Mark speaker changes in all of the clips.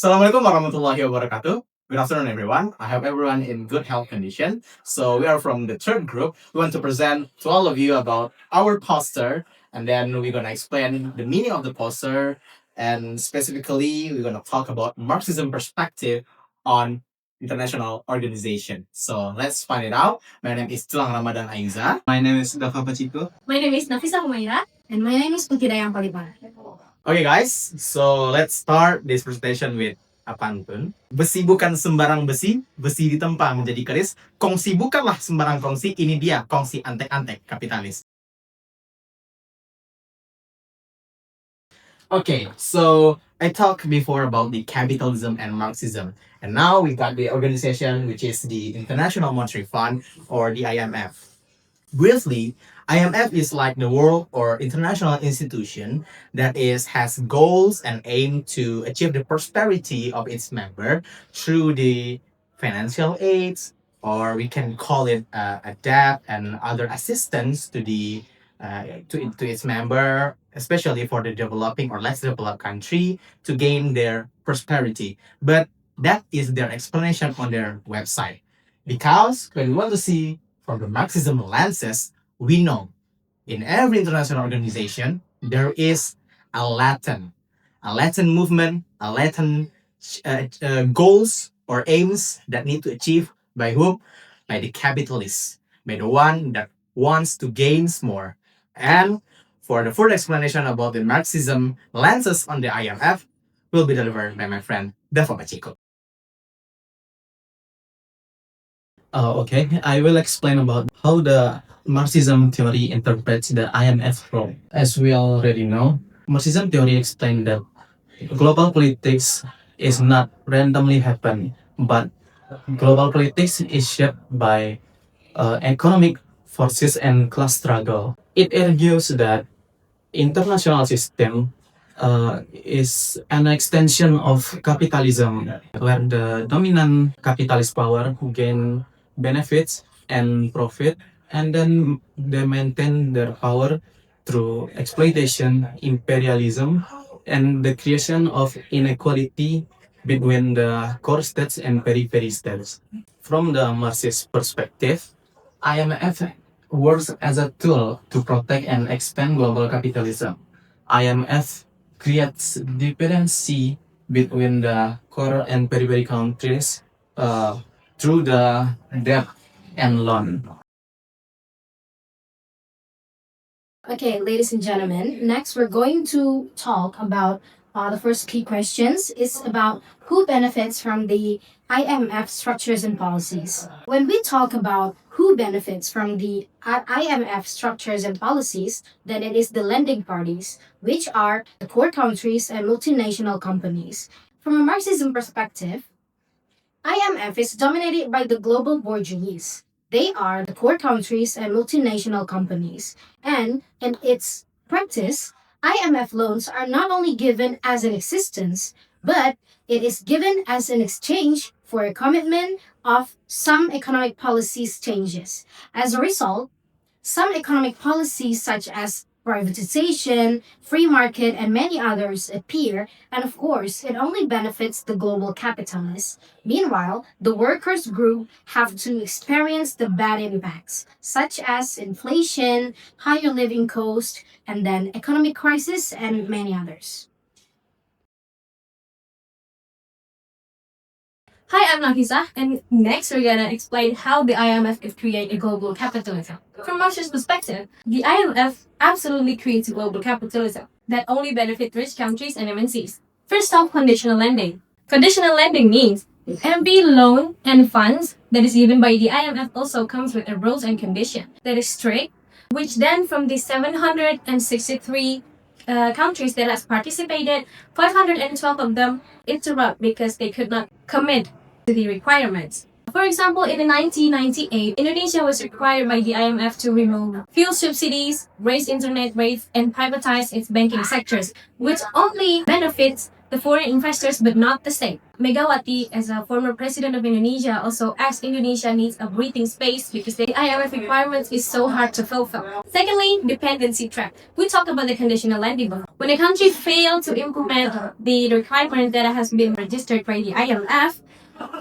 Speaker 1: Assalamualaikum warahmatullahi wabarakatuh. Good afternoon, everyone. I hope everyone in good health condition. So we are from the third group. We want to present to all of you about our poster, and then we're gonna explain the meaning of the poster, and specifically we're gonna talk about Marxism perspective on international organization. So let's find it out. My name is Jellang Ramadhan Ayuza.
Speaker 2: My name is Daffa Pachiko.
Speaker 3: My name is Nafisah Humairah. And my name is Puti Dayang Palitoati.
Speaker 1: Okay guys, so let's start this presentation with pantun. Besi bukan sembarang besi, besi ditempa menjadi keris. Kongsi bukanlah sembarang kongsi, ini dia kongsi antek-antek kapitalis. Okay, so I talked before about the capitalism and Marxism, and now we got the organization which is the International Monetary Fund or the IMF. Briefly, IMF is like the world or international institution that has goals and aim to achieve the prosperity of its member through the financial aids, or we can call it a debt and other assistance to to its member, especially for the developing or less developed country to gain their prosperity. But that is their explanation on their website. Because when we want to see from the Marxism lenses, we know in every international organization there is a latent movement, a latent goals or aims that need to achieve by whom? By the capitalists, by the one that wants to gain more. And for the further explanation about the Marxism lenses on the IMF will be delivered by my friend Daffa Pachiko.
Speaker 2: Okay, I will explain about how the Marxism theory interprets the IMF role. As we already know, Marxism theory explains that global politics is not randomly happen, but global politics is shaped by economic forces and class struggle. It argues that international system is an extension of capitalism, where the dominant capitalist power gain benefits and profit, and then they maintain their power through exploitation, imperialism, and the creation of inequality between the core states and periphery states. From the Marxist perspective, IMF works as a tool to protect and expand global capitalism. IMF creates dependency between the core and periphery countries through the debt and loan.
Speaker 3: Okay, ladies and gentlemen, next we're going to talk about the first key questions is about who benefits from the IMF structures and policies. When we talk about who benefits from the IMF structures and policies, then it is the lending parties, which are the core countries and multinational companies. From a Marxism perspective, IMF is dominated by the global bourgeoisie. They are the core countries and multinational companies. And in its practice, IMF loans are not only given as an existence, but it is given as an exchange for a commitment of some economic policies changes. As a result, some economic policies such as privatization, free market, and many others appear, and of course, it only benefits the global capitalists. Meanwhile, the workers' group have to experience the bad impacts, such as inflation, higher living cost, and then economic crisis, and many others.
Speaker 4: Hi, I'm Nafisah, and next we're gonna explain how the IMF could create a global capitalism. From Marx's perspective, the IMF absolutely creates a global capitalism that only benefits rich countries and MNCs. First off, conditional lending. Conditional lending means every loan and funds that is given by the IMF also comes with a rules and condition that is strict, which then from the 763 countries that has participated, 512 of them interrupt because they could not commit to the requirements. For example, in 1998, Indonesia was required by the IMF to remove fuel subsidies, raise internet rates, and privatize its banking sectors, which only benefits the foreign investors but not the state. Megawati, as a former president of Indonesia, also asked Indonesia needs a breathing space because the IMF requirements is so hard to fulfill. Secondly, dependency trap. We talked about the conditional lending before. When a country fails to implement the requirement that has been registered by the IMF,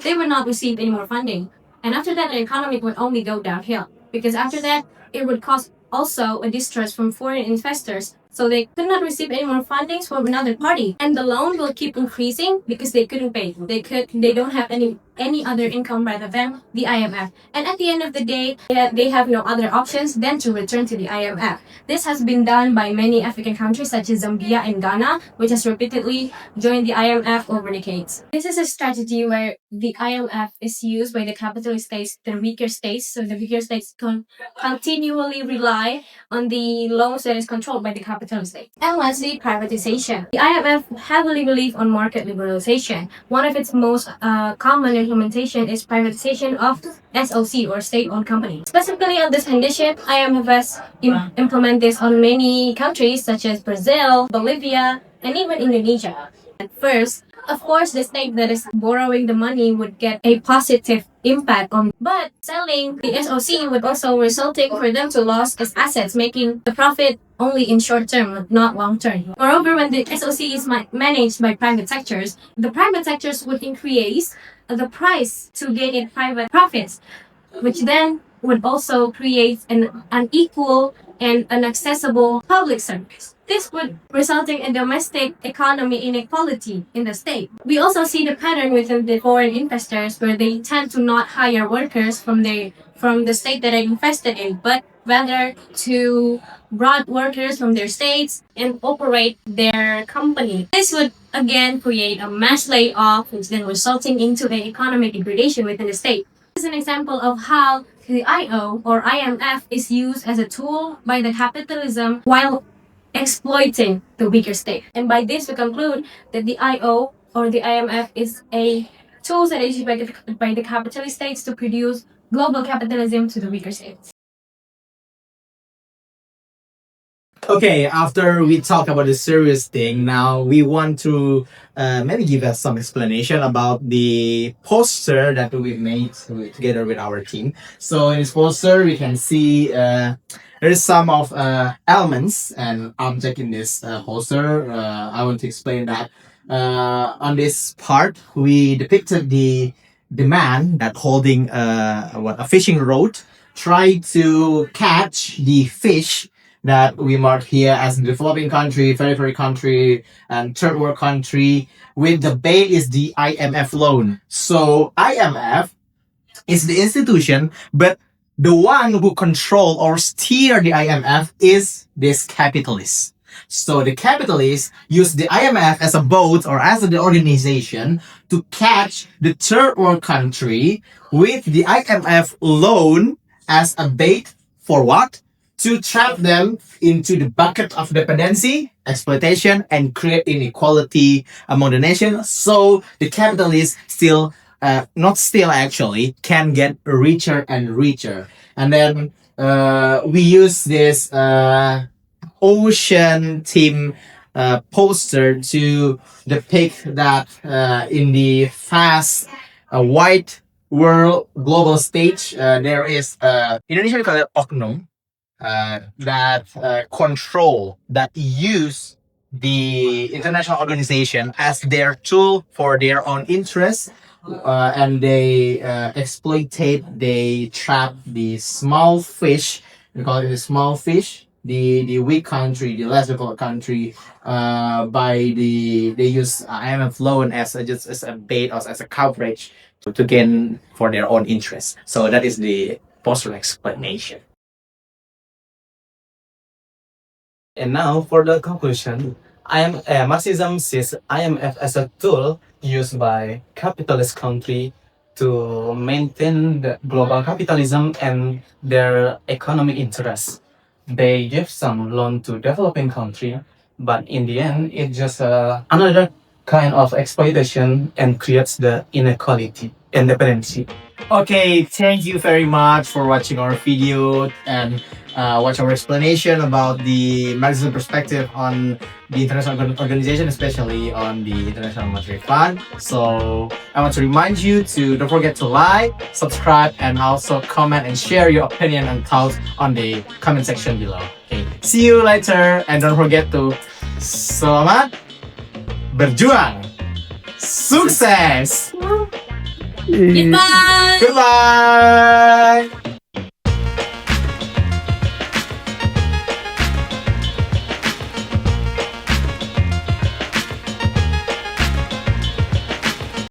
Speaker 4: they will not receive any more funding. And after that, the economy would only go downhill. Because after that, it would cause also a distrust from foreign investors. So they could not receive any more fundings from another party. And the loan will keep increasing because they couldn't pay. They don't have any other income rather than the IMF. And at the end of the day, they have no other options than to return to the IMF. This has been done by many African countries such as Zambia and Ghana, which has repeatedly joined the IMF over decades. This is a strategy where the IMF is used by the capitalist states, the weaker states, so the weaker states continually rely on the loans that is controlled by the capitalist state. And lastly, privatization. The IMF heavily believes on market liberalization. One of its most common implementation is privatization of SOC or state-owned company. Specifically on this condition, IMF has implemented this on many countries such as Brazil, Bolivia, and even Indonesia. At first, of course, the state that is borrowing the money would get a positive impact on, but selling the SOC would also resulting for them to lose its assets, making the profit only in short term, not long term. Moreover, when the SOC is managed by private sectors, the private sectors would increase the price to gain in private profits, which then would also create an unequal and inaccessible public service. This would resulting in domestic economy inequality in the state. We also see the pattern within the foreign investors where they tend to not hire workers from the state that they invested in, but rather to brought workers from their states and operate their company. This would again create a mass layoff, which then resulting into an economic degradation within the state. This is an example of how the IO or IMF is used as a tool by the capitalism while exploiting the weaker state. And by this we conclude that the IO or the IMF is a tool that is used by the capitalist states to produce global capitalism to the weaker states.
Speaker 1: Okay, after we talk about the serious thing, now we want to maybe give us some explanation about the poster that we made together with our team. So in this poster, we can see there is some of elements and object in this poster. I want to explain that. On this part, we depicted the man that holding a fishing rod, try to catch the fish that we mark here as developing country, very country, and third world country. With the bait is the IMF loan. So IMF is the institution, but the one who control or steer the IMF is this capitalist. So the capitalists use the IMF as a boat or as the organization to catch the third world country with the IMF loan as a bait for what? To trap them into the bucket of dependency, exploitation, and create inequality among the nation. So the capitalists not still actually, can get richer and richer. And then we use this ocean theme poster to depict that in the fast wide world global stage, there is Indonesia we call it oknum. That control, that use the international organization as their tool for their own interests, and they exploitate, they trap the small fish, we call it the small fish, the weak country, the less developed country, they use IMF loan as a bait or as a coverage to gain for their own interests. So that is the postural explanation.
Speaker 2: And now for the conclusion, Marxism sees IMF as a tool used by capitalist country to maintain the global capitalism and their economic interests. They give some loan to developing country, but in the end, it's just another kind of exploitation and creates the inequality and dependency.
Speaker 1: Okay, thank you very much for watching our video and watch our explanation about the Marxism perspective on the international organization, especially on the International Monetary Fund. So I want to remind you to don't forget to like, subscribe, and also comment and share your opinion and thoughts on the comment section below. Okay, see you later and don't forget to selamat berjuang. Sukses.
Speaker 4: Goodbye!
Speaker 1: Goodbye.